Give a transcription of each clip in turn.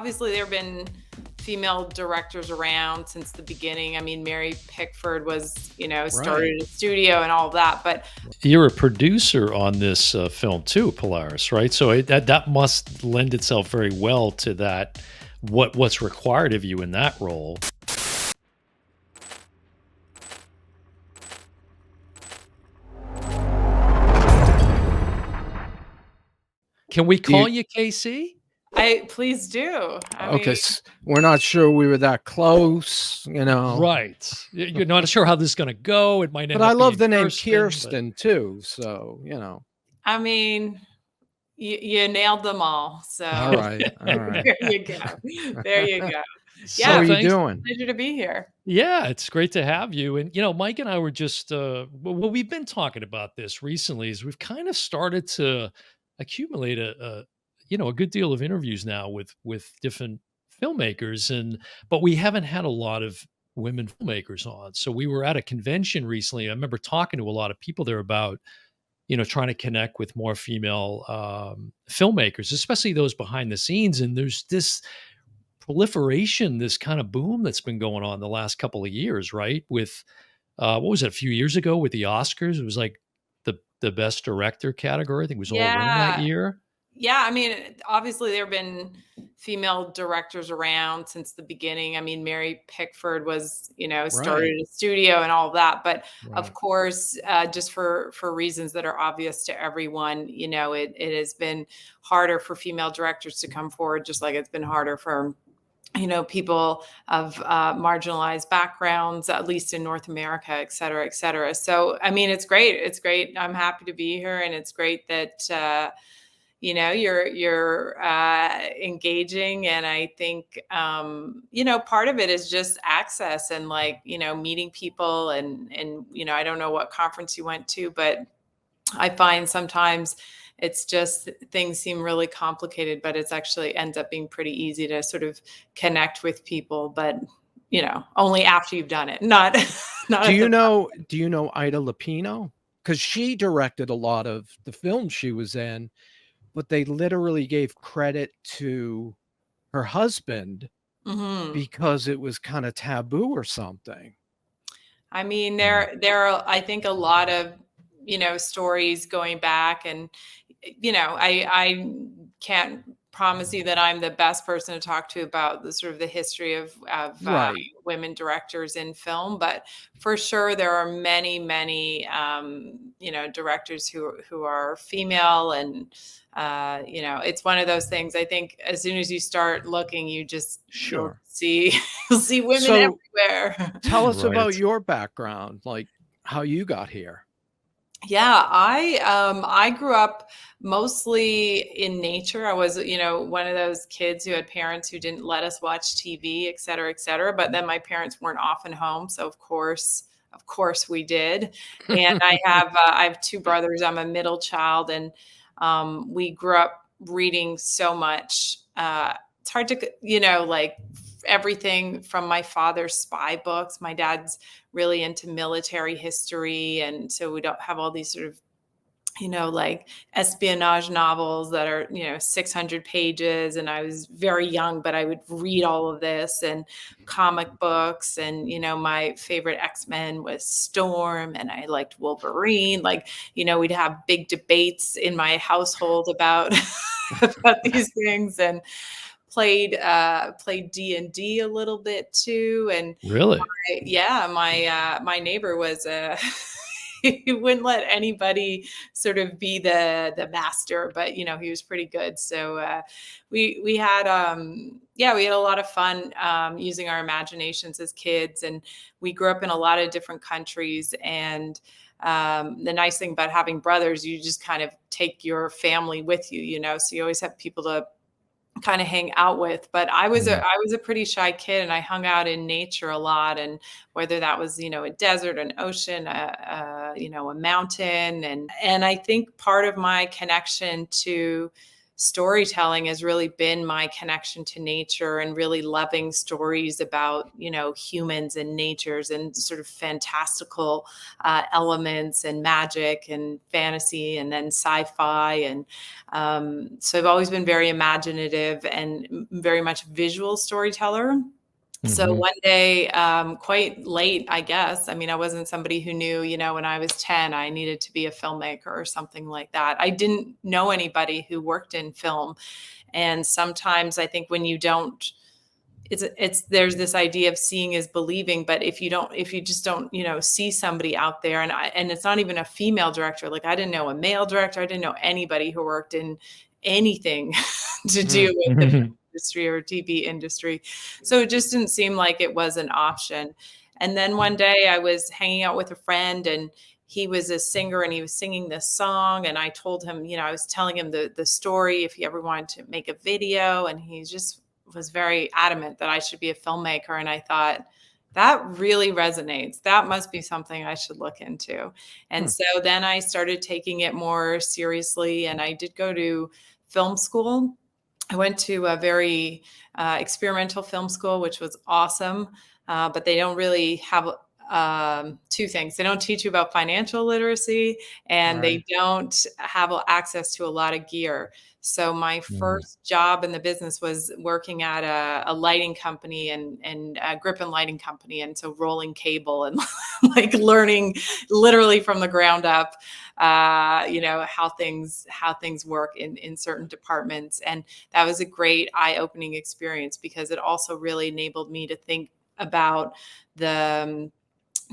obviously there have been female directors around since the beginning. I mean, Mary Pickford was, started a studio and all of that, but You're a producer on this film too, Polaris, right? So that must lend itself very well to that. What's required of you in that role? Can we call you KC? please do. Okay, we're not sure we were that close, Right. You're not sure how this is going to go. It might end But I up love the being name Kirsten too, so I mean, you nailed them all. So all right. there you go. There you go. So Yeah, How are you doing? pleasure to be here. Yeah, it's great to have you. And Mike and I were just we've been talking about this recently. Is we've kind of started to accumulate a good deal of interviews now with different filmmakers, but we haven't had a lot of women filmmakers on. So we were at a convention recently. I remember talking to a lot of people there about trying to connect with more female filmmakers, especially those behind the scenes. And there's this proliferation, this kind of boom that's been going on the last couple of years, right? With what was it, a few years ago with the Oscars? It was like the best director category. I think it was all women that year. Yeah, I mean, obviously there have been female directors around since the beginning. I mean, Mary Pickford was, started a studio and all of that. But of course, just for reasons that are obvious to everyone, it has been harder for female directors to come forward, just like it's been harder for people of marginalized backgrounds, at least in North America, et cetera, et cetera. So, I mean, it's great. It's great. I'm happy to be here. And it's great that, you're engaging. And I think, part of it is just access and meeting people and, I don't know what conference you went to, but I find sometimes it's just things seem really complicated, but it's actually ends up being pretty easy to sort of connect with people, but only after you've done it. Not Do you know Ida Lupino? Because she directed a lot of the films she was in, but they literally gave credit to her husband because it was kind of taboo or something. I mean, there are, I think, a lot of, stories going back, and, I can't promise you that I'm the best person to talk to about the sort of the history of women directors in film, but for sure there are many, many, directors who are female, and it's one of those things. I think as soon as you start looking, you just you'll see women everywhere. Tell us about your background, like how you got here. Yeah, I grew up mostly in nature. I was, one of those kids who had parents who didn't let us watch TV, et cetera, et cetera. But then my parents weren't often home, so of course we did. And I have two brothers. I'm a middle child, and we grew up reading so much. It's hard to, everything from my father's spy books. My dad's really into military history. And so we don't have all these sort of, espionage novels that are, 600 pages. And I was very young, but I would read all of this, and comic books. And, my favorite X-Men was Storm, and I liked Wolverine. We'd have big debates in my household about, about these things. And played D&D a little bit too. And really, my neighbor was he wouldn't let anybody sort of be the master, but he was pretty good. So we had we had a lot of fun using our imaginations as kids, and we grew up in a lot of different countries. And the nice thing about having brothers, you just kind of take your family with you, so you always have people to kind of hang out with. But I was a pretty shy kid, and I hung out in nature a lot. And whether that was, a desert, an ocean, a mountain. And I think part of my connection to storytelling has really been my connection to nature and really loving stories about, humans and natures and sort of fantastical elements and magic and fantasy and then sci-fi. And so I've always been very imaginative and very much visual storyteller. So one day, quite late, I guess. I mean, I wasn't somebody who knew, when I was 10, I needed to be a filmmaker or something like that. I didn't know anybody who worked in film. And sometimes I think when you don't, there's this idea of seeing is believing, but if you just don't, see somebody out there, and it's not even a female director. Like, I didn't know a male director. I didn't know anybody who worked in anything to do with the film industry or TV industry. So it just didn't seem like it was an option. And then one day I was hanging out with a friend, and he was a singer and he was singing this song. And I told him, I was telling him the story if he ever wanted to make a video. And he just was very adamant that I should be a filmmaker. And I thought, that really resonates. That must be something I should look into. And so then I started taking it more seriously, and I did go to film school. I went to a very experimental film school, which was awesome. But they don't really have two things. They don't teach you about financial literacy, and they don't have access to a lot of gear. So my first job in the business was working at a lighting company and a grip and lighting company. And so rolling cable and like learning literally from the ground up, how things work in certain departments. And that was a great eye-opening experience because it also really enabled me to think about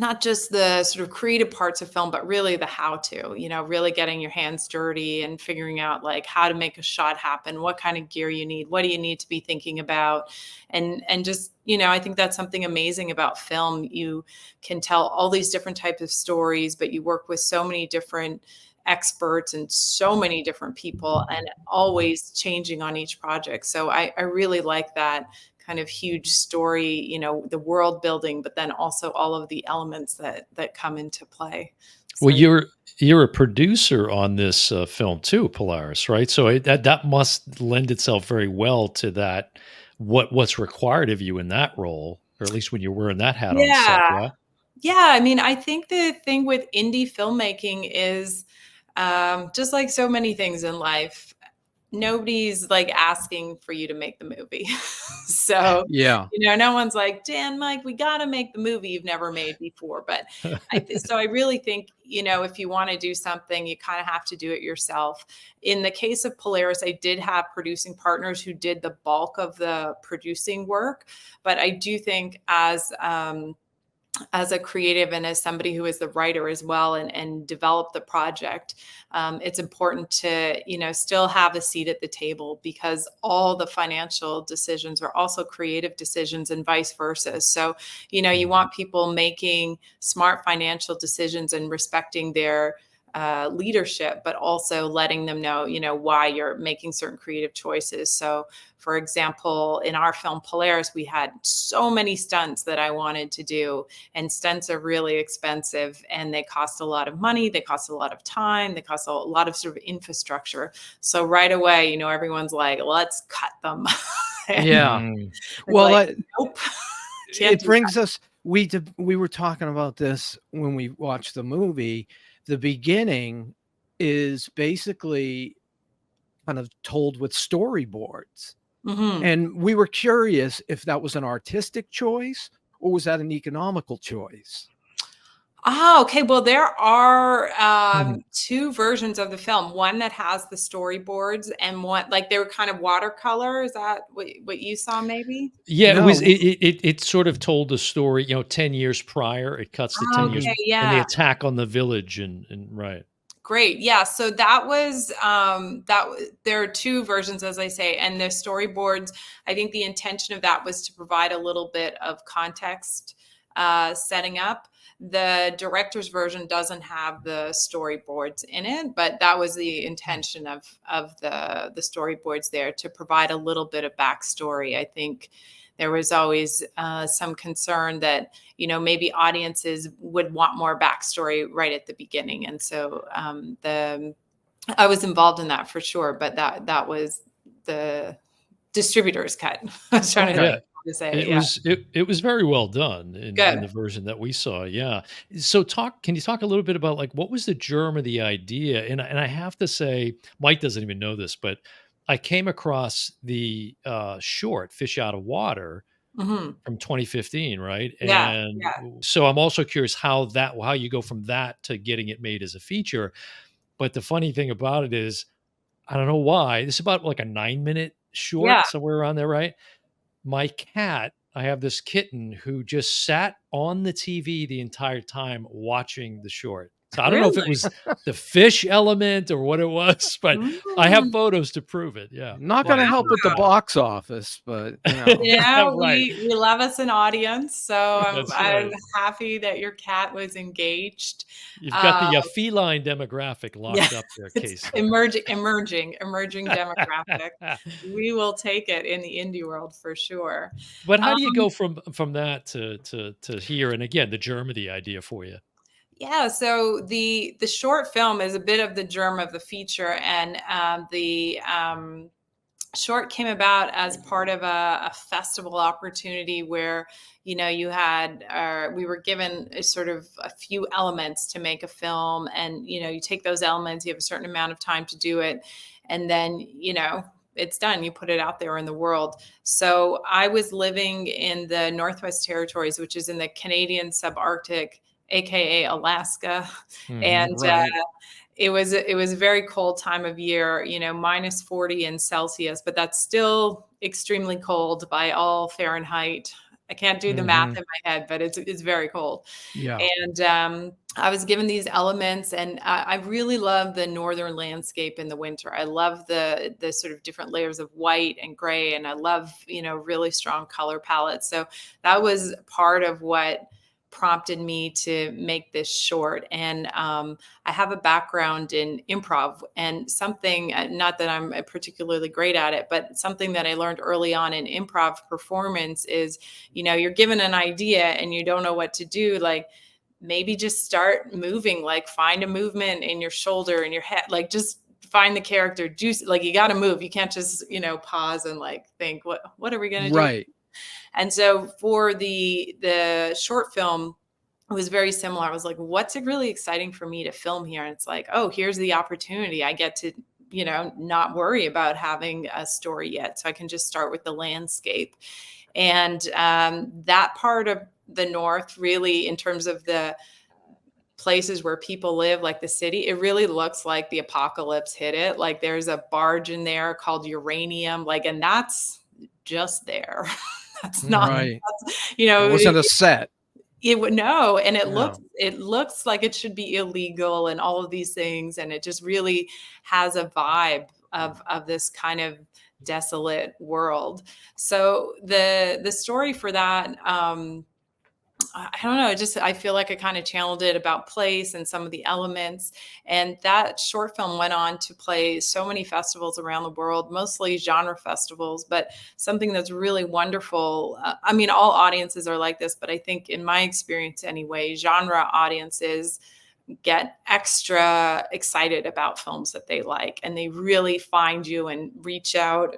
not just the sort of creative parts of film, but really the how to, really getting your hands dirty and figuring out like how to make a shot happen, what kind of gear you need, what do you need to be thinking about. And just, I think that's something amazing about film. You can tell all these different types of stories, but you work with so many different experts and so many different people and always changing on each project. So I really like that kind of huge story, the world building, but then also all of the elements that come into play. So, well, you're a producer on this film too, Polaris, right? So that must lend itself very well to that. What's required of you in that role, or at least when you're wearing that hat on set, yeah. yeah. Yeah. I mean, I think the thing with indie filmmaking is just like so many things in life, nobody's like asking for you to make the movie. So, Yeah. no one's like, Dan, Mike, we got to make the movie you've never made before. But so I really think, if you want to do something, you kind of have to do it yourself. In the case of Polaris, I did have producing partners who did the bulk of the producing work. But I do think as a creative and as somebody who is the writer as well and develop the project, it's important to, still have a seat at the table because all the financial decisions are also creative decisions and vice versa. So, you want people making smart financial decisions and respecting their leadership, but also letting them know, why you're making certain creative choices. So, for example, in our film Polaris, we had so many stunts that I wanted to do, and stunts are really expensive and they cost a lot of money. They cost a lot of time. They cost a lot of sort of infrastructure. So right away, everyone's like, let's cut them. Yeah. Well, like, nope. It brings us, we were talking about this when we watched the movie. The beginning is basically kind of told with storyboards. And we were curious if that was an artistic choice or was that an economical choice? Oh, okay. Well, there are two versions of the film. One that has the storyboards and one like they were kind of watercolor. Is that what you saw maybe? Yeah, No. it was it sort of told the story, 10 years prior. It cuts to 10 years Okay, and the yeah. attack on the village and right. Great. Yeah. So that was there are two versions, as I say, and the storyboards, I think the intention of that was to provide a little bit of context setting up. The director's version doesn't have the storyboards in it, but that was the intention of the storyboards there to provide a little bit of backstory. I think there was always some concern that, maybe audiences would want more backstory right at the beginning. And so I was involved in that for sure, but that was the distributor's cut. I was trying Okay. Yeah. to say it. It Yeah. was it was very well done in the Good. version that we saw, yeah. So can you talk a little bit about, like, what was the germ of the idea? And I have to say, Mike doesn't even know this, but I came across the, short Fish Out of Water Mhm. from 2015, right? Yeah. And Yeah. so I'm also curious how you go from that to getting it made as a feature. But the funny thing about it is, I don't know why, this is about like a 9-minute Yeah. short, somewhere around there, right? My cat, I have this kitten who just sat on the TV the entire time watching the short. So I don't know if it Really? was the fish element or what it was, but I have Mm. photos to prove it. Yeah. Not Yeah. gonna It's help really with the funny. box office, but, you know. Right. We love us an audience, so That's I'm right. happy that your cat was engaged. You've got Uh, the feline demographic yeah, locked up there, it's Casey. emerging demographic. We will take it in the indie world for sure. But how do you Um, go from that to here? And again, the germ of the idea for you. yeah, so the short film is a bit of the germ of the feature, and the short came about as part of a festival opportunity where you had we were given a sort of a few elements to make a film, and you take those elements, you have a certain amount of time to do it, and then it's done, you put it out there in the world. So I was living in the Northwest Territories, which is in the Canadian subarctic, aka Alaska. Mhm. And Right. it was a very cold time of year, minus 40 in Celsius, but that's still extremely cold by all Fahrenheit. I can't do the math Mhm. in my head, but it's very cold. Yeah. And I was given these elements, and I really love the northern landscape in the winter. I love the sort of different layers of white and gray, and I love really strong color palettes. So that was part of what prompted me to make this short. And I have a background in improv, and something, not that I'm particularly great at it, but something that I learned early on in improv performance is, you're given an idea and you don't know what to do. Like, maybe just start moving, like find a movement in your shoulder and your head, like just find the character, do like, you got to move. You can't just, pause and like think, what are we going to do? Right. And so for the short film, it was very similar. I was like, what's really exciting for me to film here? And it's like, oh, here's the opportunity. I get to, not worry about having a story yet. So I can just start with the landscape. And that part of the North, really, in terms of the places where people live, like the city, it really looks like the apocalypse hit it. Like, there's a barge in there called uranium, like, and that's just there. That's not, Right. It it, wasn't a set. it would no, and Yeah. it looks like it should be illegal and all of these things, and it just really has a vibe of this kind of desolate world. So the story for that, I don't know, I feel like I kind of channeled it about place and some of the elements. And that short film went on to play so many festivals around the world, mostly genre festivals. But something that's really wonderful, I mean, all audiences are like this, but I think in my experience anyway, genre audiences get extra excited about films that they like, and they really find you and reach out.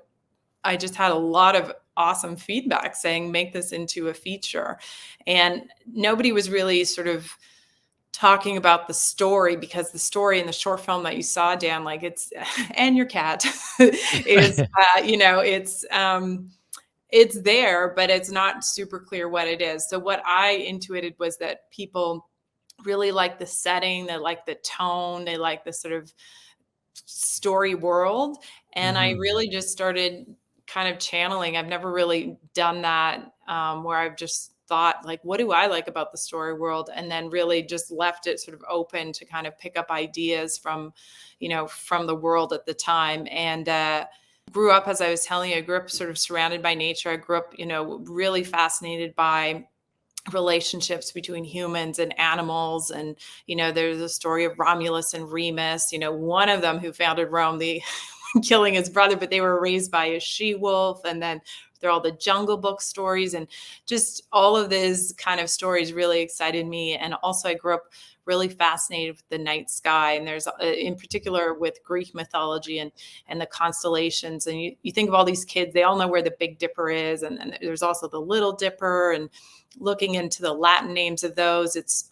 I just had a lot of awesome feedback saying, make this into a feature. And nobody was really sort of talking about the story, because the story in the short film that you saw, Dan, like, it's, and your cat is, it's there, but it's not super clear what it is. So what I intuited was that people really like the setting, they like the tone, they like the sort of story world. And I Mhm. really just started kind of channeling. I've never really done that, where I've just thought, like, what do I like about the story world? And then really just left it sort of open to kind of pick up ideas from, from the world at the time. And grew up, as I was telling you, I grew up sort of surrounded by nature. I grew up, really fascinated by relationships between humans and animals. And there's a story of Romulus and Remus, one of them who founded Rome, the killing his brother, but they were raised by a she-wolf. And then there are all the Jungle Book stories, and just all of these kind of stories really excited me. And also I grew up really fascinated with the night sky. And there's in particular with Greek mythology and the constellations. And you think of all these kids, they all know where the Big Dipper is. And there's also the Little Dipper, and looking into the Latin names of those, it's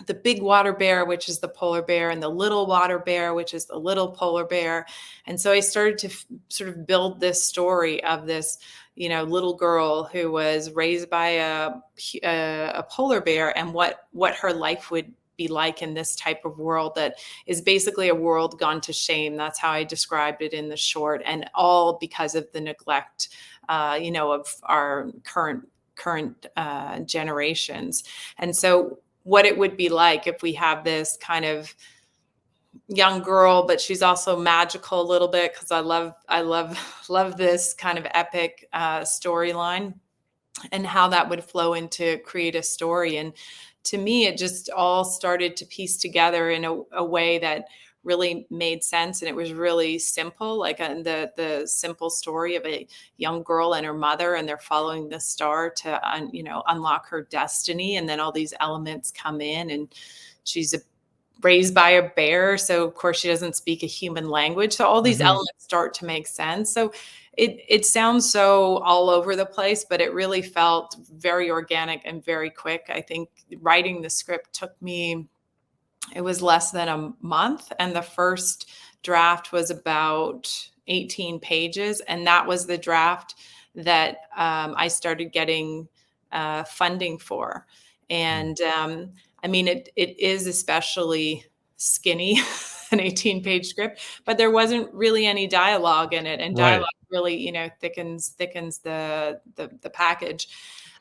the big water bear, which is the polar bear, and the little water bear, which is the little polar bear. And so I started to sort of build this story of this, little girl who was raised by a polar bear, and what her life would be like in this type of world that is basically a world gone to shame. That's how I described it in the short, and all because of the neglect, of our current generations. And so what it would be like if we have this kind of young girl, but she's also magical a little bit, because I love this kind of epic storyline, and how that would flow into create a story. And to me, it just all started to piece together in a way that really made sense. And it was really simple, like the simple story of a young girl and her mother, and they're following the star to unlock her destiny. And then all these elements come in, and she's raised by a bear, so of course she doesn't speak a human language. So all these elements start to make sense. So it sounds so all over the place, but it really felt very organic and very quick. I think writing the script took me, it was less than a month, and the first draft was about 18 pages. And that was the draft that I started getting funding for. And it is especially skinny, an 18-page script, but there wasn't really any dialogue in it. And dialogue really, thickens the package.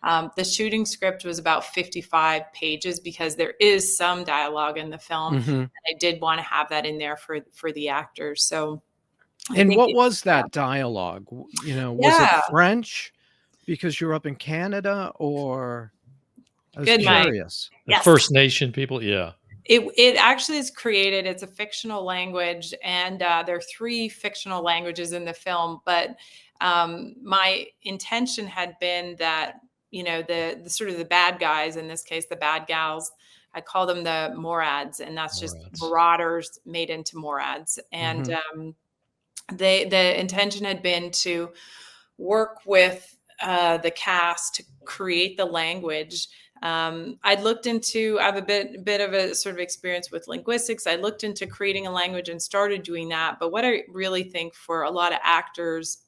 The shooting script was about 55 pages because there is some dialogue in the film. And I did want to have that in there for the actors. So, and what was that dialogue? Was it French because you're up in Canada, or I was curious. The First Nation people. Yeah. It actually is created. It's a fictional language, and there are 3 fictional languages in the film. But my intention had been that, the sort of the bad guys, in this case, the bad gals, I call them the Morads, and that's just marauders made into Morads. And the intention had been to work with the cast to create the language. I have a bit of a sort of experience with linguistics. I looked into creating a language and started doing that. But what I really think for a lot of actors,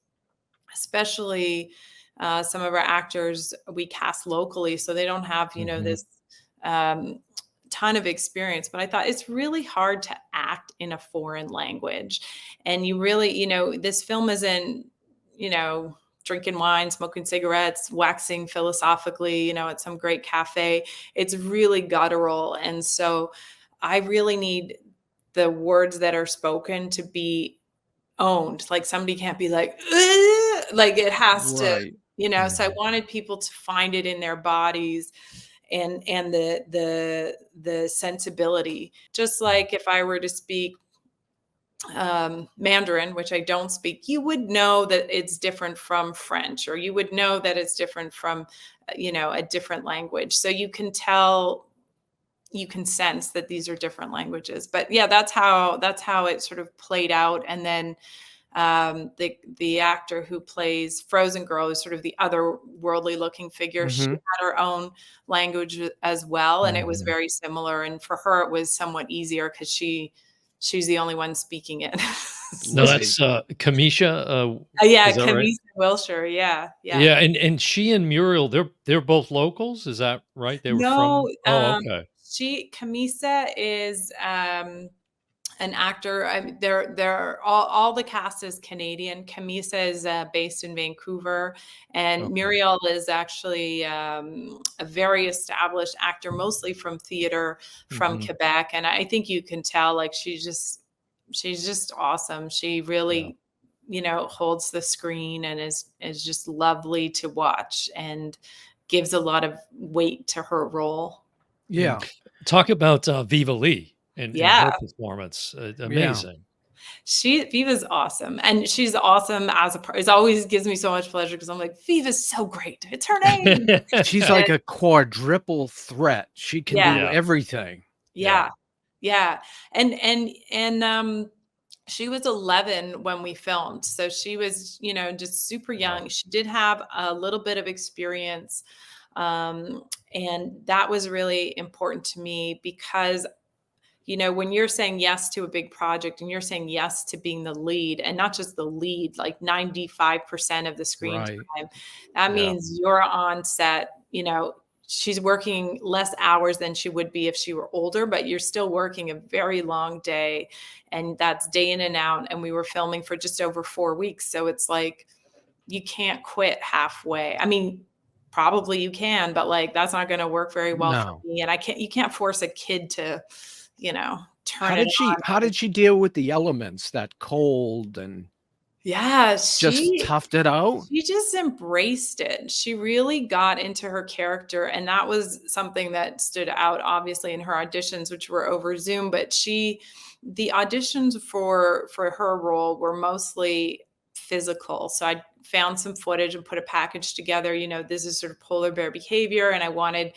especially some of our actors we cast locally, so they don't have, this ton of experience. But I thought it's really hard to act in a foreign language. And you really, this film isn't, drinking wine, smoking cigarettes, waxing philosophically, at some great cafe. It's really guttural. And so I really need the words that are spoken to be owned. Like somebody can't be like, like it has to, so I wanted people to find it in their bodies, and the sensibility. Just like if I were to speak Mandarin, which I don't speak, you would know that it's different from French, or you would know that it's different from, a different language. So you can tell, you can sense that these are different languages. But yeah, that's how it sort of played out. And then the actor who plays Frozen Girl is sort of the otherworldly looking figure. She had her own language as well, and it was very similar. And for her, it was somewhat easier because she's the only one speaking it. No, that's Kamisha. Kamisha right? Wilshire. Yeah. And she and Muriel, they're both locals. Is that right? They were from. Oh, okay. Kamisa is an actor. They're all the cast is Canadian. Kamisa is based in Vancouver, and Muriel is actually a very established actor, mostly from theater from Quebec. And I think you can tell, like she's just awesome. She really, holds the screen and is just lovely to watch and gives a lot of weight to her role. Yeah. Talk about Viva Lee and her performance. Amazing. Viva's awesome, and she's awesome as it always gives me so much pleasure because I'm like, Viva's so great. It's her name. She's And like a quadruple threat. She can yeah, do Yeah. everything. Yeah. yeah, yeah. And she was 11 when we filmed, so she was, just super Wow. young. She did have a little bit of experience, and that was really important to me because when you're saying yes to a big project and you're saying yes to being the lead and not just the lead, like 95% of the screen Right. time, that Yeah. means you're on set, she's working less hours than she would be if she were older, but you're still working a very long day, and that's day in and out. And we were filming for just over 4 weeks. So it's like, you can't quit halfway. I mean, probably you can, but like, that's not going to work very well for No. me. And you can't force a kid to, How turn it did she on. how did she deal with the elements, that cold, and Yeah, just toughed it out? she just embraced it. She really got into her character, and that was something that stood out obviously in her auditions, which were over Zoom, but the auditions for her role were mostly physical. So I found some footage and put a package together. This is sort of polar bear behavior, and I wanted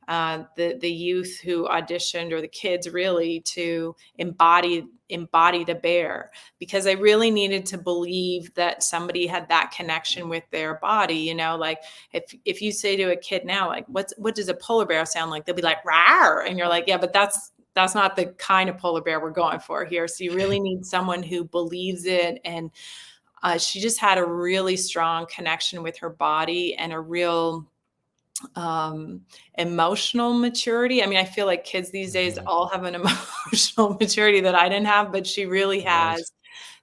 the youth who auditioned, or the kids really, to embody the bear, because I really needed to believe that somebody had that connection with their body. Like if you say to a kid now, like, what does a polar bear sound like? They'll be like, rawr. And you're like, yeah, but that's not the kind of polar bear we're going for here. So you really need someone who believes it. And she just had a really strong connection with her body and a real emotional maturity. I mean, I feel like kids these days Mhm. all have an emotional maturity that I didn't have, but she really Right. has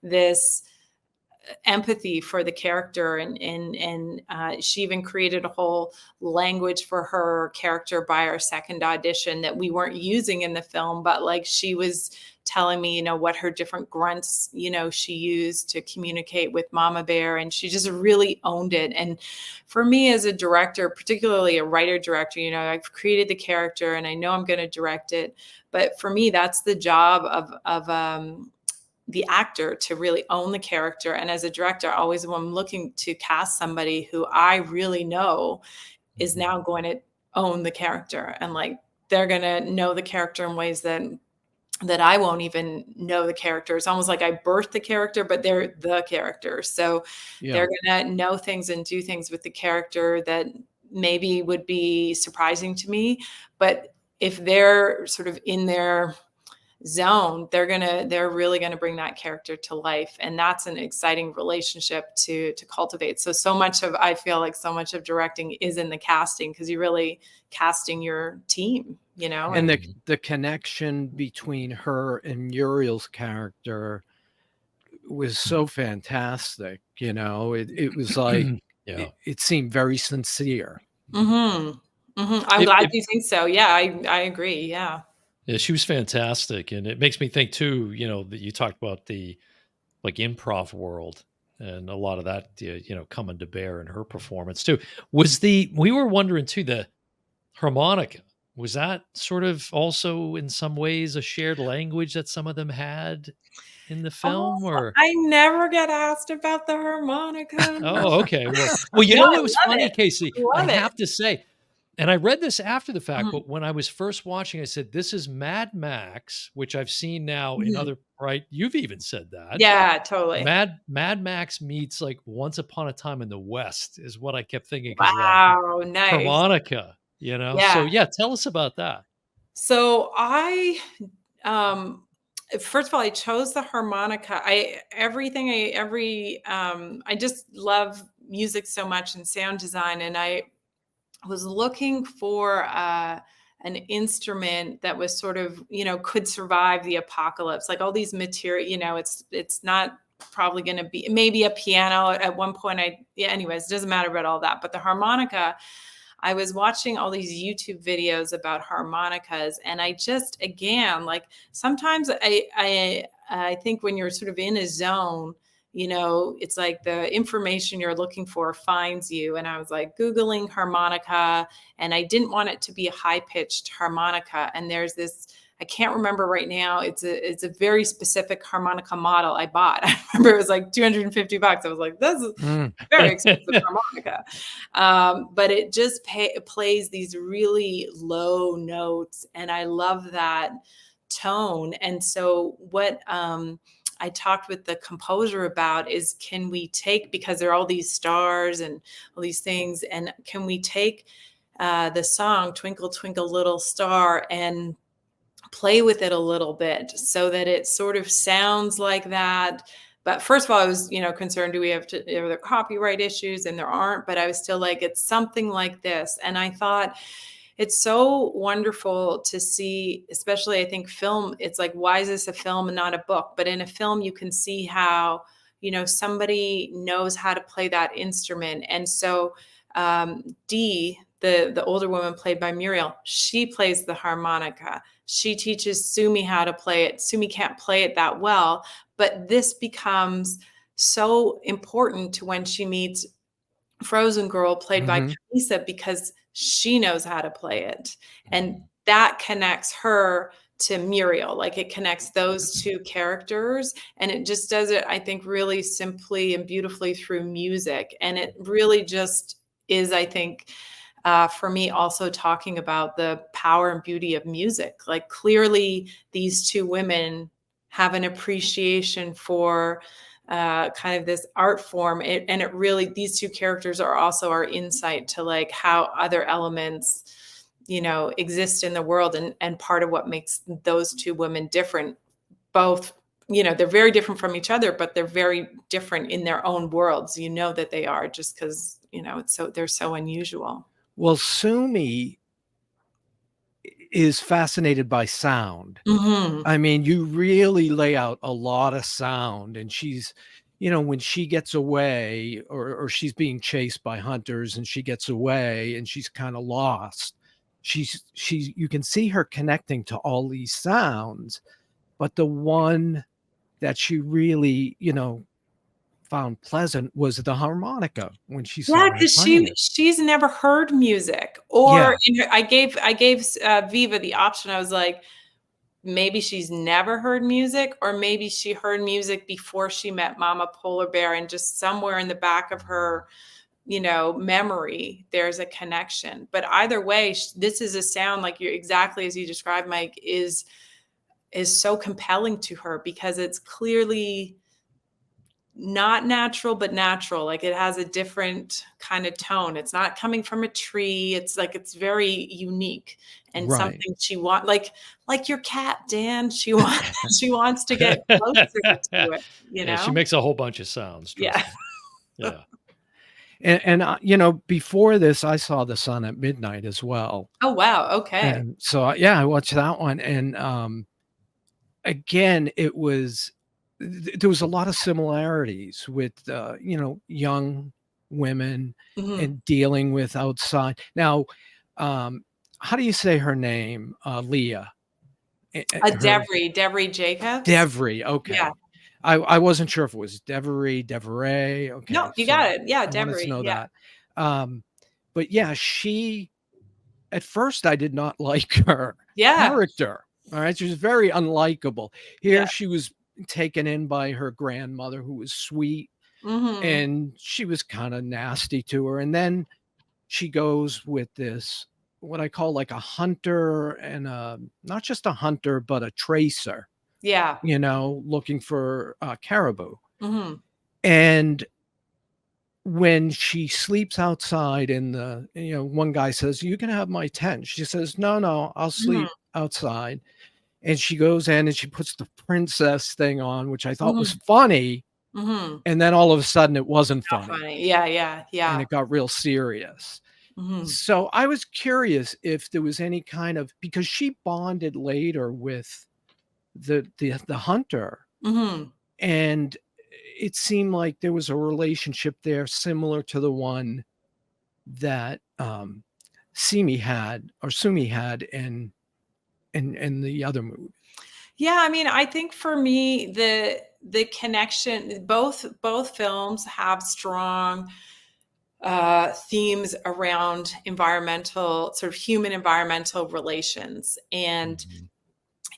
this empathy for the character, and she even created a whole language for her character by our second audition that we weren't using in the film, but like, she was telling me what her different grunts she used to communicate with mama bear, and she just really owned it. And for me as a director, particularly a writer director, I've created the character and I know I'm going to direct it, but for me that's the job of the actor, to really own the character. And as a director, always when I'm looking to cast somebody who I really know is Mhm. now going to own the character, and like, they're going to know the character in ways that I won't even know the character. It's almost like I birthed the character, but they're the character. So Yeah. they're going to know things and do things with the character that maybe would be surprising to me. But if they're sort of in their zone, they're really gonna bring that character to life, and that's an exciting relationship to cultivate. So much of I feel like so much of directing is in the casting, because you're really casting your team, And and Mhm. the connection between her and Muriel's character was so fantastic. It was like Yeah. it seemed very sincere. mhm, mhm. I'm It glad it you think so. Yeah, I agree. Yeah. Yeah, she was fantastic, and it makes me think too, that you talked about the, like, improv world and a lot of that, coming to bear in her performance too. We were wondering too, the harmonica, was that sort of also in some ways a shared language that some of them had in the Oh, film, or I never get asked about the harmonica. Oh, okay. Well, No, I what was love funny, it. Casey? I Love it. have to say, and I read this after the fact, Mhm, but when I was first watching, I said, "This is Mad Max," which I've seen now in mhm. other, right? You've even said that. Yeah, totally. Mad Max meets, like, Once Upon a Time in the West is what I kept thinking, because the Wow, nice. harmonica, So, Yeah. yeah, tell us about that. So um, first of all, I chose the harmonica. I just love music so much and sound design. And I was looking for an instrument that was sort of, could survive the apocalypse, like all these material, it's not probably going to be, maybe a piano at one point. Yeah, anyways, it doesn't matter about all that. But the harmonica, I was watching all these YouTube videos about harmonicas, and I just, again, like, sometimes I think when you're sort of in a zone, it's like the information you're looking for finds you. And I was like Googling harmonica, and I didn't want it to be a high pitched harmonica. And there's this, I can't remember right now. It's a very specific harmonica model I bought. I remember it was like $250. I was like, this is very expensive harmonica. But it just plays these really low notes, and I love that tone. And so what I talked with the composer about is, can we take, because there are all these stars and all these things, and can we take the song Twinkle Twinkle Little Star and play with it a little bit so that it sort of sounds like that. But first of all, I was, concerned, are there copyright issues? And there aren't, but I was still like, it's something like this. And I thought, it's so wonderful to see, especially I think film, it's like, why is this a film and not a book? But in a film, you can see how, somebody knows how to play that instrument. And so Dee, the older woman played by Muriel, she plays the harmonica. She teaches Sumi how to play it. Sumi can't play it that well, but this becomes so important to when she meets Frozen Girl, played by Camisa, because she knows how to play it. And that connects her to Muriel. Like, it connects those two characters, and it just does it, I think, really simply and beautifully through music. And it really just is, I think, for me, also talking about the power and beauty of music. Like, clearly these two women have an appreciation for kind of this art form. And it really, these two characters are also our insight to like how other elements, exist in the world, and part of what makes those two women different. Both, they're very different from each other, but they're very different in their own worlds. That they are, just because, they're so unusual. Well, Sumi is fascinated by sound. I mean, you really lay out a lot of sound, and she's, when she gets away, or she's being chased by hunters and she gets away and she's kind of lost, you can see her connecting to all these sounds, but the one that she really, found pleasant was the harmonica when she saw because she's never heard music, I gave Viva the option. I was like, maybe she's never heard music, or maybe she heard music before she met Mama Polar Bear, and just somewhere in the back of her, memory, there's a connection. But either way, this is a sound, like you're exactly as you described, Mike, is so compelling to her, because it's clearly not natural, but natural. Like, it has a different kind of tone. It's not coming from a tree. It's like, it's very unique, and something she wants, like your cat, Dan, she wants to get closer to it, Yeah, she makes a whole bunch of sounds. Yeah. Yeah. And before this, I saw The Sun at Midnight as well. Oh, wow. Okay. And so, I watched that one. And again, there was a lot of similarities with, young women and dealing with outside. Now, how do you say her name? Leah. Devery Jacobs. Devery. Okay. Yeah. I wasn't sure if it was Devery. Okay. No, you got it. Yeah, I wanted to know yeah. that. But yeah, at first I did not like her character. All right. She was very unlikable. Here she was taken in by her grandmother, who was sweet, and she was kind of nasty to her. And then she goes with this, what I call like a hunter, and not just a hunter, but a tracer. Yeah. Looking for caribou. And when she sleeps outside in the, one guy says, "You can have my tent." She says, No, I'll sleep outside. And she goes in and she puts the princess thing on, which I thought was funny. And then all of a sudden it wasn't funny. Yeah. And it got real serious. So I was curious if there was any kind of, because she bonded later with the hunter, and it seemed like there was a relationship there similar to the one that Sumi had in the other movie. Yeah, I mean, I think for me, the connection, both films have strong themes around environmental, sort of human environmental relations. And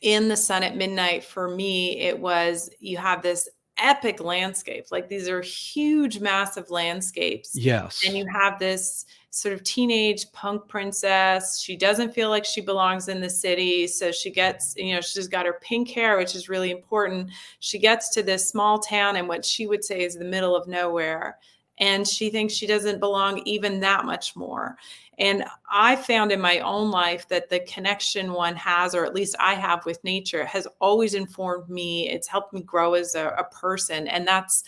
in The Sun at Midnight, for me, it was, you have this epic landscape. Like, these are huge, massive landscapes. And Yes. you have this sort of teenage punk princess. She doesn't feel like she belongs in the city. So she gets, she's got her pink hair, which is really important. She gets to this small town in what she would say is the middle of nowhere. And she thinks she doesn't belong even that much more. And I found in my own life that the connection one has, or at least I have, with nature has always informed me. It's helped me grow as a person. And that's,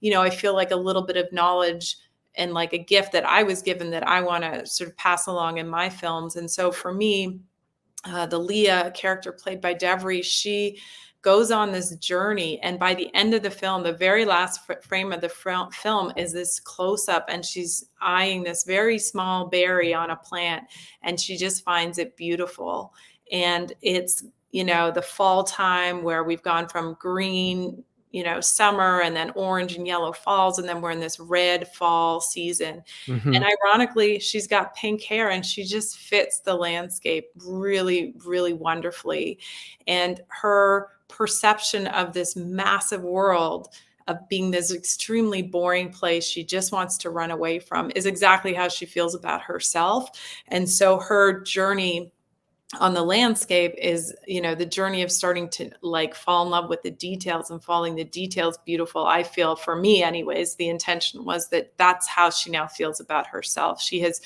I feel like a little bit of knowledge and like a gift that I was given that I want to sort of pass along in my films. And so for me, the Leah character played by Devry, she goes on this journey. And by the end of the film, the very last frame of the film is this close up, and she's eyeing this very small berry on a plant, and she just finds it beautiful. And it's, the fall time where we've gone from green, summer, and then orange and yellow falls. And then we're in this red fall season. Mhm. And ironically, she's got pink hair, and she just fits the landscape really, really wonderfully. And her perception of this massive world, of being this extremely boring place she just wants to run away from, is exactly how she feels about herself. And so her journey on the landscape is, the journey of starting to like fall in love with the details and falling the details beautiful. I feel, for me anyways, the intention was that that's how she now feels about herself. She has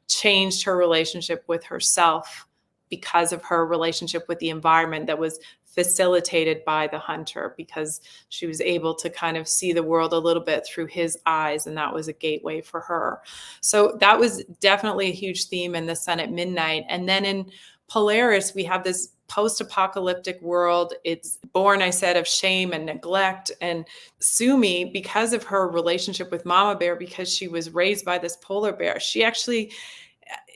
changed her relationship with herself because of her relationship with the environment that was facilitated by the hunter, because she was able to kind of see the world a little bit through his eyes, and that was a gateway for her. So that was definitely a huge theme in The Sun at Midnight. And then in Polaris, we have this post-apocalyptic world. It's born, I said, of shame and neglect. And Sumi, because of her relationship with Mama Bear, because she was raised by this polar bear, she actually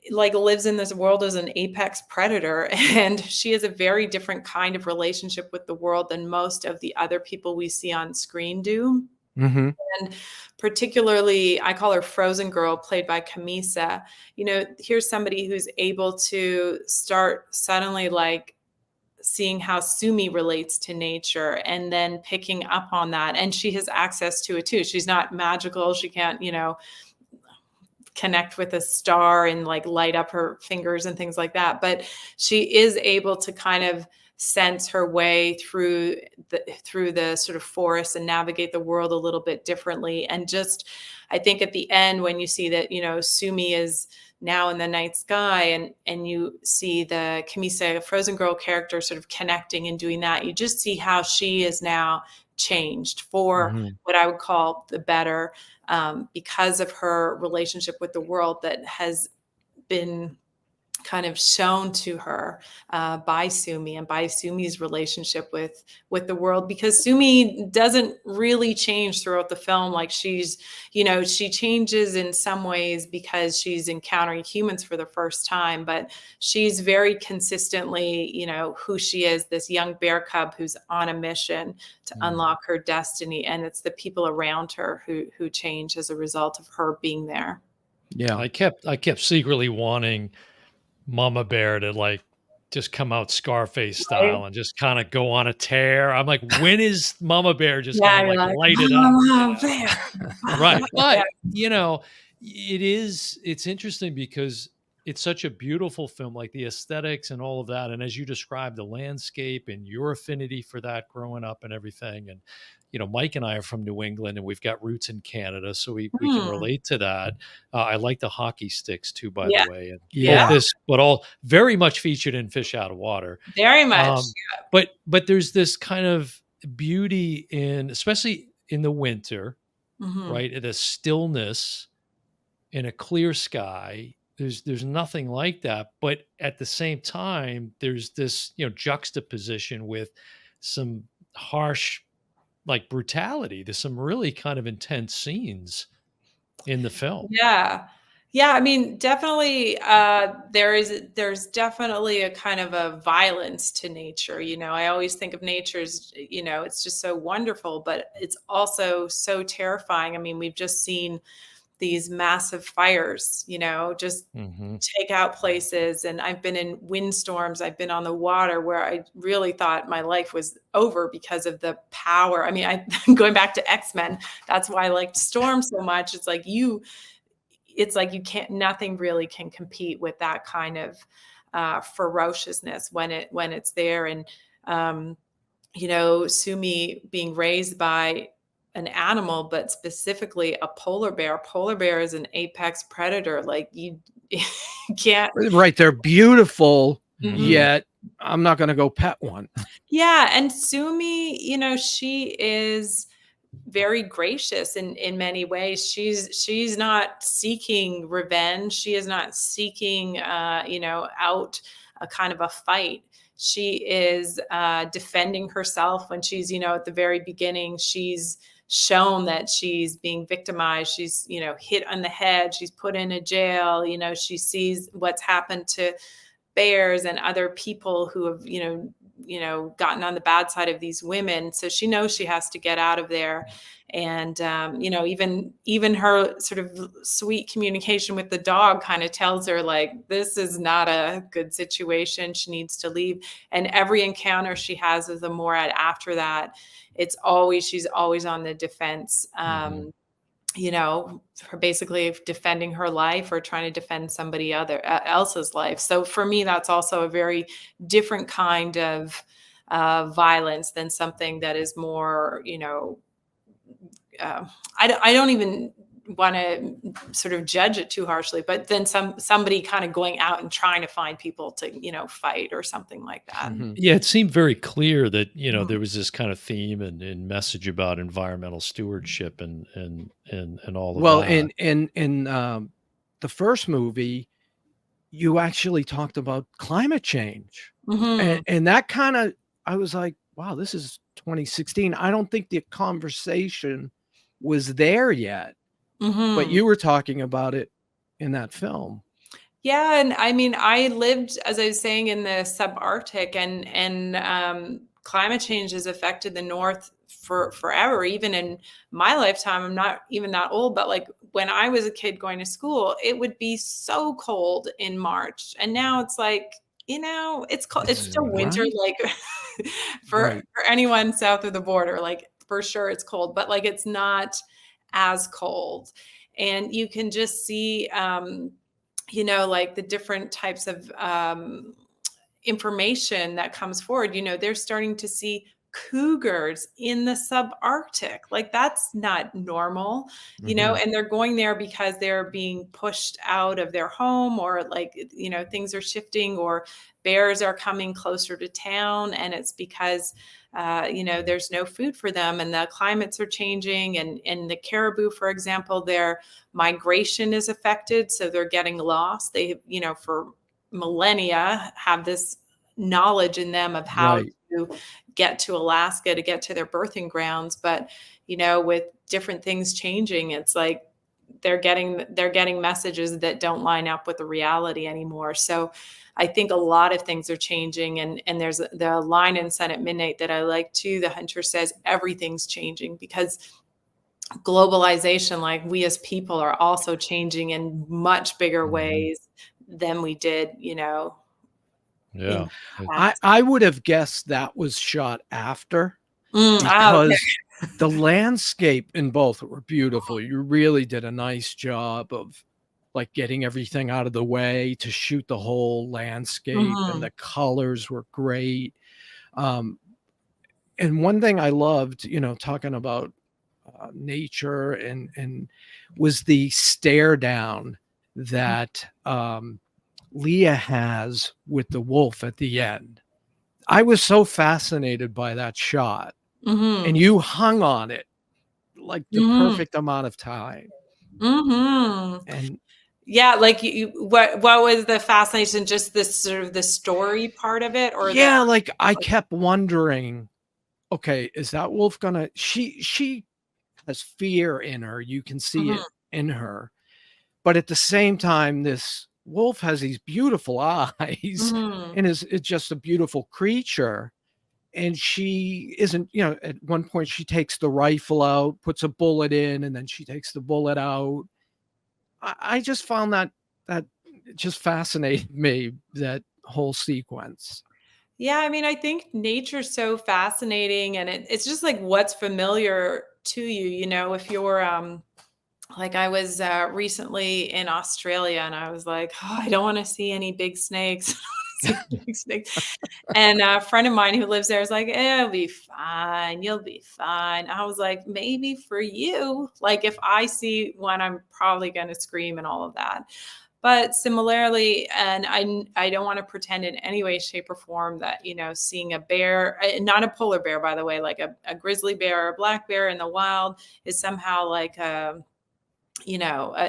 like lives in this world as an apex predator. And she has a very different kind of relationship with the world than most of the other people we see on screen do. Mhm. And particularly, I call her Frozen Girl, played by Camisa. Here's somebody who's able to start suddenly like seeing how Sumi relates to nature, and then picking up on that. And she has access to it too. She's not magical. She can't, connect with a star and like light up her fingers and things like that. But she is able to kind of sense her way through the sort of forest and navigate the world a little bit differently. And just, I think at the end, when you see that, Sumi is now in the night sky, and you see the Camisa Frozen Girl character sort of connecting and doing that, you just see how she is now changed for Mhm. what I would call the better, because of her relationship with the world that has been kind of shown to her by Sumi, and by Sumi's relationship with the world. Because Sumi doesn't really change throughout the film. Like, she's, she changes in some ways because she's encountering humans for the first time, but she's very consistently, who she is, this young bear cub who's on a mission to unlock her destiny. And it's the people around her who change as a result of her being there. Yeah. I kept secretly wanting Mama Bear to like just come out Scarface Right? style and just kind of go on a tear. I'm like, when is Mama Bear just gonna Yeah, you're like like, light it up? "Mama bear." Right. Yeah. But it's interesting because it's such a beautiful film, like the aesthetics and all of that. And as you described, the landscape and your affinity for that growing up and everything. And Mike and I are from New England, and we've got roots in Canada, so we can Hmm. relate to that. I like the hockey sticks too, by the Yeah. way, and both Yeah. Yeah. this, but all very much featured in Fish Out of Water. Very much. Um, but there's this kind of beauty in, especially in the winter, Mhm. right? The stillness in a clear sky. There's nothing like that. But at the same time, there's this, juxtaposition with some harsh like brutality. There's some really kind of intense scenes in the film. Yeah. Yeah, I mean, definitely, there's definitely a kind of a violence to nature. I always think of nature as, it's just so wonderful, but it's also so terrifying. I mean, we've just seen these massive fires, just take out places. And I've been in windstorms. I've been on the water where I really thought my life was over because of the power. I mean, going back to X-Men, that's why I liked Storm so much. It's like you can't, nothing really can compete with that kind of ferociousness when it's there. And, Sumi being raised by an animal, but specifically a polar bear. A polar bear is an apex predator. Like you can't. Right. They're beautiful, Mhm. yet I'm not going to go pet one. Yeah. And Sumi, she is very gracious in many ways. She's not seeking revenge. She is not seeking, out a kind of a fight. She is defending herself when she's, at the very beginning, she's shown that she's being victimized. She's, hit on the head. She's put in a jail. She sees what's happened to bears and other people who have, gotten on the bad side of these women. So she knows she has to get out of there. And, even her sort of sweet communication with the dog kind of tells her, like, this is not a good situation. She needs to leave. And every encounter she has with the Morad after that, she's always on the defense. For basically defending her life or trying to defend somebody else's life. So for me, that's also a very different kind of violence than something that is more, I don't even want to sort of judge it too harshly, but then somebody kind of going out and trying to find people to, fight or something like that. Yeah, it seemed very clear that, there was this kind of theme and message about environmental stewardship and all of that. Well, in the first movie, you actually talked about climate change. And that kind of, I was like, wow, this is 2016. I don't think the conversation was there yet. But you were talking about it in that film. Yeah, and I mean, I lived, as I was saying, in the subarctic, and climate change has affected the North for forever. Even in my lifetime, I'm not even that old, but like when I was a kid going to school, it would be so cold in March, and now it's like, it's cold. It's still winter, Right. like for anyone south of the border, like for sure it's cold, but like it's not as cold. And you can just see, like the different types of information that comes forward. They're starting to see cougars in the subarctic. Like that's not normal, and they're going there because they're being pushed out of their home, or like, things are shifting, or bears are coming closer to town. And it's because there's no food for them, and the climates are changing. And the caribou, for example, their migration is affected. So they're getting lost. They, for millennia have this knowledge in them of how to get to Alaska, to get to their birthing grounds. But, with different things changing, it's like they're getting messages that don't line up with the reality anymore. So I think a lot of things are changing. And there's the line in Sun at Midnight that I like too. The hunter says everything's changing because globalization, like we as people are also changing in much bigger ways than we did, Yeah. I would have guessed that was shot after because the landscape in both were beautiful. You really did a nice job of like getting everything out of the way to shoot the whole landscape, and the colors were great. And one thing I loved, talking about nature and was the stare down that Leah has with the wolf at the end. I was so fascinated by that shot, and you hung on it like the perfect amount of time. And yeah, like what was the fascination? Just this sort of the story part of it, or like I kept wondering, okay, is that wolf gonna? She has fear in her. You can see it in her, but at the same time, this wolf has these beautiful eyes and is just a beautiful creature. And she isn't, at one point she takes the rifle out, puts a bullet in, and then she takes the bullet out. I just found that just fascinated me, that whole sequence. Yeah, I mean, I think nature's so fascinating, and it's just like what's familiar to you, if you're like I was recently in Australia and I was like, oh, I don't want to see any big snakes. I don't wanna see any big snakes. And a friend of mine who lives there is like, it'll be fine. You'll be fine. I was like, maybe for you. Like if I see one, I'm probably going to scream and all of that. But similarly, and I don't want to pretend in any way, shape, or form that, seeing a bear, not a polar bear, by the way, like a grizzly bear or a black bear in the wild is somehow like an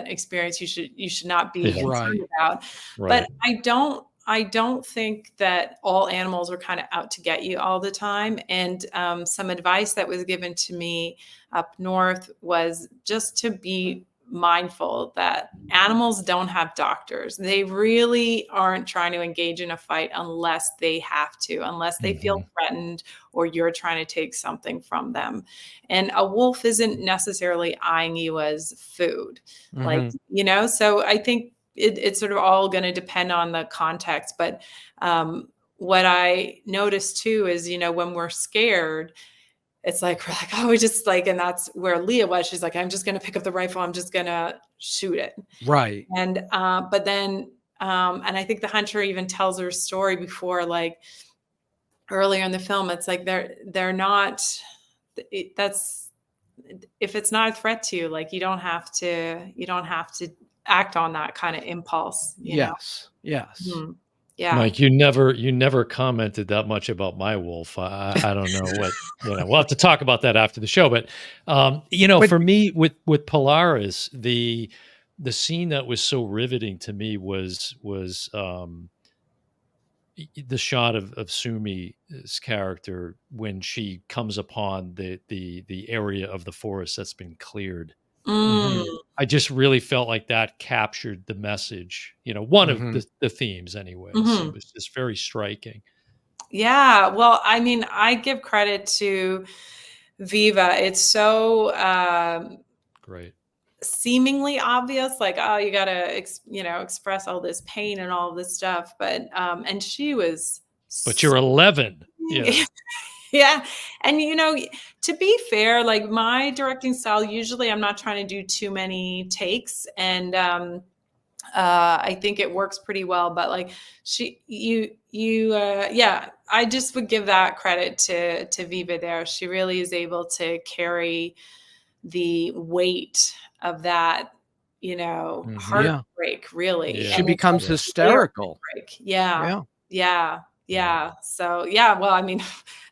experience you should not be Yeah. concerned Right. about. But Right. I don't think that all animals are kind of out to get you all the time. And some advice that was given to me up north was just to be mindful that animals don't have doctors. They really aren't trying to engage in a fight unless they have to, unless they feel Mhm. threatened or you're trying to take something from them. And a wolf isn't necessarily eyeing you as food. Like, Mhm. so I think it's sort of all going to depend on the context. But what I noticed too is, when we're scared, it's like, we're like, oh, we just like, and that's where Leah was. She's like, I'm just going to pick up the rifle. I'm just going to shoot it. Right. And, but then, and I think the hunter even tells her story before, like earlier in the film, it's like, they're not, that's, if it's not a threat to you, like you don't have to act on that kind of impulse. Yes. Yes. Mhm. Yeah. Mike, you never commented that much about my wolf. I don't know what, we'll have to talk about that after the show. But But for me with Polaris, the scene that was so riveting to me was the shot of Sumi's character when she comes upon the area of the forest that's been cleared. mhm. Mm. I just really felt like that captured the message, one of Mhm. the themes anyways. It Mhm. was just very striking. Yeah. Well, I mean, I give credit to Viva. It's so Great. seemingly obvious, like, oh, you gotta express all this pain and all this stuff. But and she was But you're 11. so Yeah. yeah. And to be fair, like my directing style, usually I'm not trying to do too many takes. And I think it works pretty well. But like yeah, I just would give that credit to Viva there. She really is able to carry the weight of that, Mhm. Yeah. heartbreak, really. Yeah. She And it's like becomes Yeah. clear hysterical. heartbreak. Yeah. Yeah. Yeah. Yeah. Yeah. So yeah, well, I mean,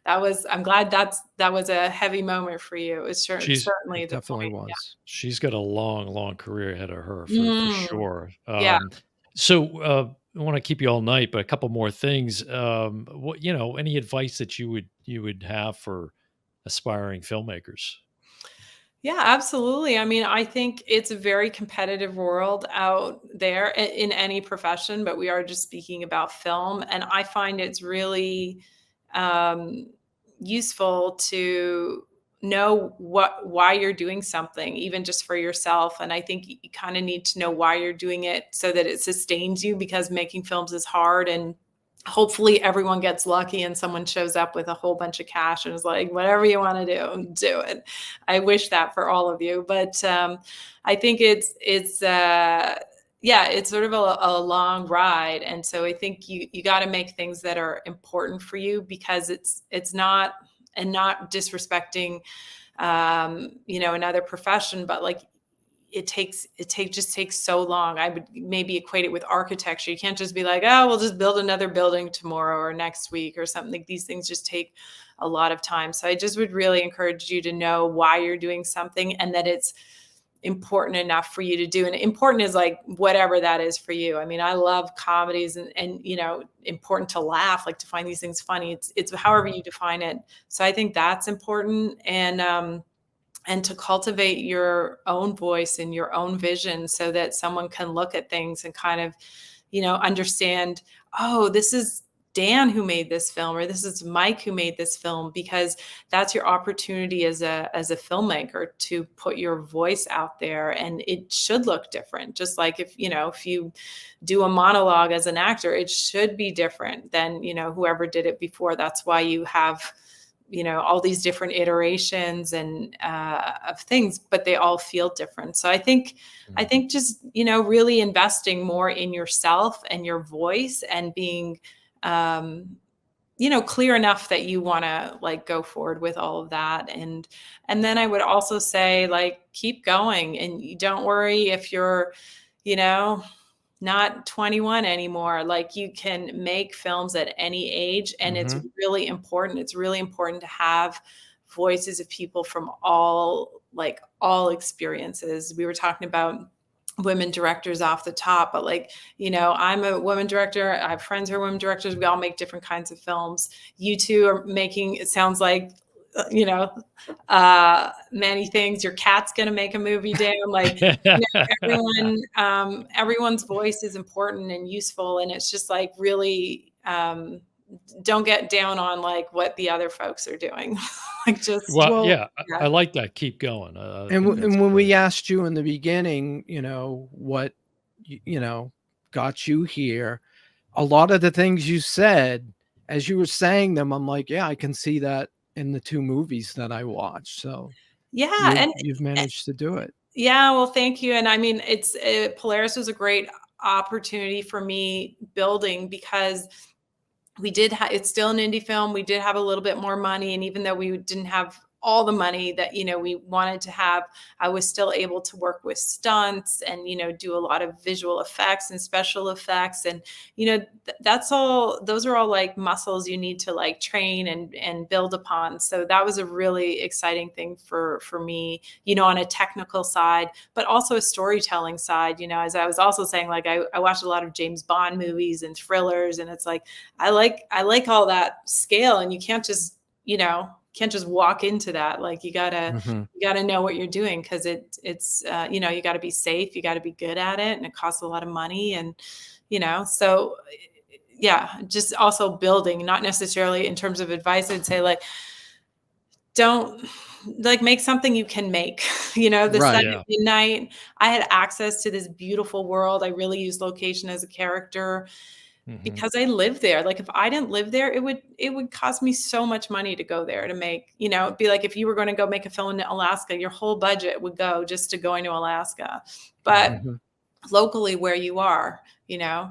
I'm glad that was a heavy moment for you. It was She's certainly It the definitely point. was. she's got a long, long career ahead of her Yeah. for Mm. sure. Yeah. I want to keep you all night, but a couple more things. What any advice that you would have for aspiring filmmakers? Yeah, absolutely. I mean, I think it's a very competitive world out there in any profession, but we are just speaking about film. And I find it's really um, useful to know why you're doing something, even just for yourself. And I think you kind of need to know why you're doing it so that it sustains you, because making films is hard. And hopefully everyone gets lucky and someone shows up with a whole bunch of cash and is like, whatever you want to do it. I wish that for all of you. But I think yeah, it's sort of a long ride. And so I think you got to make things that are important for you, because it's not, and not disrespecting another profession, but like just takes so long. I would maybe equate it with architecture. You can't just be like, oh, we'll just build another building tomorrow or next week or something. These things just take a lot of time. So I just would really encourage you to know why you're doing something, and that it's important enough for you to do. And important is like whatever that is for you. I mean, I love comedies, and important to laugh, like to find these things funny. It's however you define it. So I think that's important. And to cultivate your own voice and your own vision, so that someone can look at things and kind of, understand, oh, this is Dan who made this film, or this is Mike who made this film, because that's your opportunity as a filmmaker to put your voice out there, and it should look different. Just like if you do a monologue as an actor, it should be different than whoever did it before. That's why you have all these different iterations and of things, but they all feel different. So I think just really investing more in yourself and your voice, and being clear enough that you want to like go forward with all of that. And then I would also say, like, keep going, and you don't worry if you're, not 21 anymore. Like, you can make films at any age, and it's really important. It's really important to have voices of people from all experiences. We were talking about women directors off the top, but I'm a woman director. I have friends who are women directors. We all make different kinds of films. You two are making, it sounds like, many things. Your cat's going to make a movie, Dan. Everyone's voice is important and useful. And it's just like, really, don't get down on like what the other folks are doing. I like that. Keep going. And when we asked you in the beginning, what, got you here, a lot of the things you said, as you were saying them, I'm like, yeah, I can see that in the 2 movies that I watched. So yeah, you've managed to do it. Yeah, well, thank you. And I mean, Polaris was a great opportunity for me building, because we did it's still an indie film. We did have a little bit more money. And even though we didn't have all the money that, we wanted to have, I was still able to work with stunts and, do a lot of visual effects and special effects. And, those are all like muscles you need to like train and build upon. So that was a really exciting thing for me, on a technical side, but also a storytelling side. As I was also saying, like, I watched a lot of James Bond movies and thrillers, and it's like, I like all that scale, and you can't just walk into that. Like, you gotta know what you're doing, because it's you gotta be safe, you gotta be good at it, and it costs a lot of money. And so yeah, just also building, not necessarily in terms of advice. I'd say, like, don't make something you can make. The Sun at Midnight, I had access to this beautiful world. I really used location as a character, because I live there. Like, if I didn't live there, it would cost me so much money to go there to make, it'd be like if you were going to go make a film in Alaska, your whole budget would go just to going to Alaska. But locally where you are, there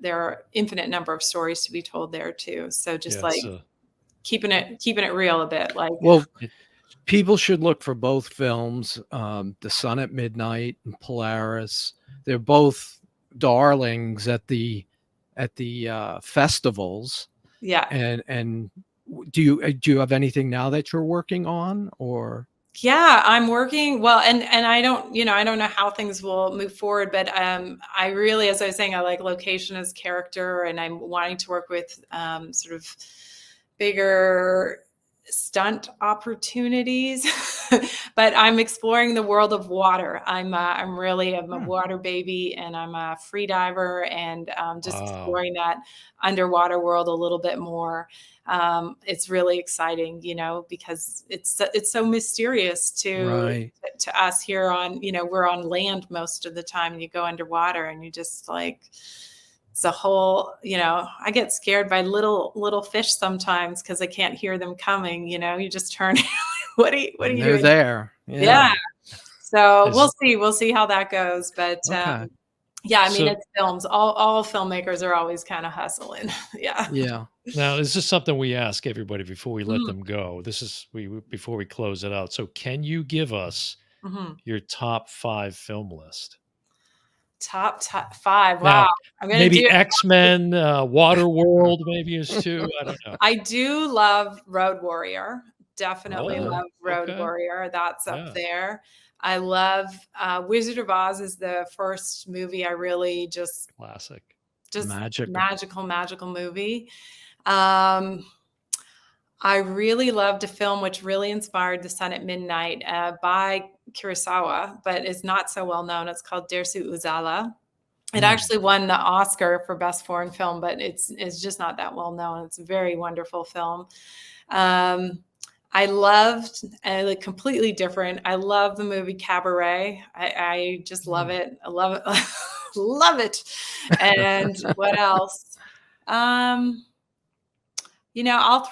are infinite number of stories to be told there too. So just keeping it real a bit. Like, well, people should look for both films, The Sun at Midnight and Polaris. They're both darlings at the festivals. Yeah. And do you have anything now that you're working on, or? Yeah, I'm working. Well, and I don't know how things will move forward, but I really, as I was saying, I like location as character, and I'm wanting to work with sort of bigger stunt opportunities. But I'm exploring the world of water. I'm a water baby, and I'm a free diver, and just exploring that underwater world a little bit more. It's really exciting, because it's so mysterious to us here on, we're on land most of the time, and you go underwater and you just like, it's a whole, I get scared by little fish sometimes because I can't hear them coming. You just turn. What are you doing? They're there. Yeah. So we'll see how that goes. But yeah, I mean, it's films. All filmmakers are always kind of hustling. Yeah. Yeah. Now, this is something we ask everybody before we let them go. This is before we close it out. So, can you give us your top 5 film list? Top 5. Wow. Now, I'm gonna maybe X-Men, Waterworld maybe is 2. I don't know. I do love Road Warrior. Definitely love Road Warrior. That's up there. I love Wizard of Oz is the first movie I really just classic. Just magical movie. I really loved a film which really inspired The Sun at Midnight by Kurosawa, but is not so well known. It's called Dersu Uzala. It actually won the Oscar for Best Foreign Film, but it's just not that well known. It's a very wonderful film. I loved, like completely different. I love the movie Cabaret. I just love it. I love it. Love it. And what else? You know, I'll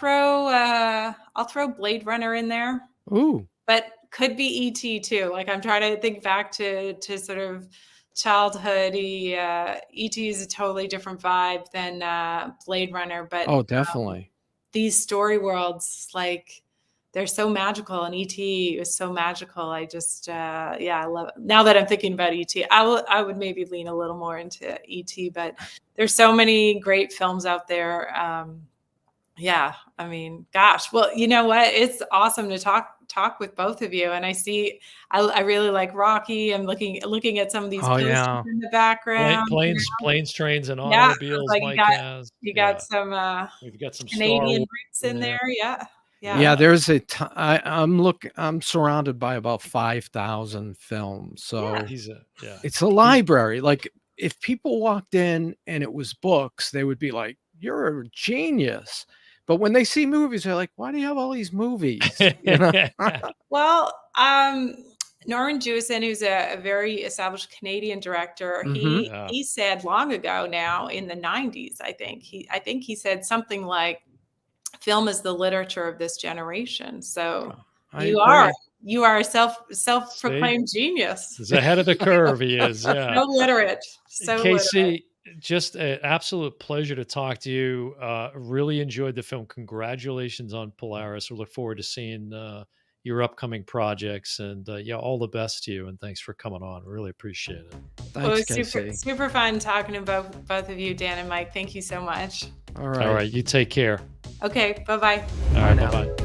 throw Blade Runner in there. Ooh. But could be E.T. too. Like I'm trying to think back to sort of childhoody. E.T. is a totally different vibe than Blade Runner, but oh, definitely. These story worlds, like they're so magical, and E.T. is so magical. I just yeah, I love it. Now that I'm thinking about E.T., I would maybe lean a little more into E.T., but there's so many great films out there. Yeah, I mean, gosh. Well, you know what? It's awesome to talk with both of you. And I really like Rocky. I'm looking at some of these posters in the background. Planes, trains, and automobiles. Like Mike has. You got some. We've got some Canadian roots in there. Yeah. Yeah, there's I'm surrounded by about 5,000 films. So it's a library. Like if people walked in and it was books, they would be like, "You're a genius." But when they see movies, they're like, "Why do you have all these movies?" You know? Well, Norman Jewison, who's a very established Canadian director, he said long ago now in the 90s, I think he said something like, film is the literature of this generation. So you are a self-proclaimed genius. He's ahead of the curve. He is. Yeah. So literate. So Casey, literate. Just an absolute pleasure to talk to you. Really enjoyed the film. Congratulations on Polaris. We look forward to seeing your upcoming projects, and yeah, all the best to you. And thanks for coming on. Really appreciate it. Thanks, it was super fun talking about both of you, Dan and Mike. Thank you so much. All right. All right. You take care. Okay. Bye-bye. All right. Bye-bye.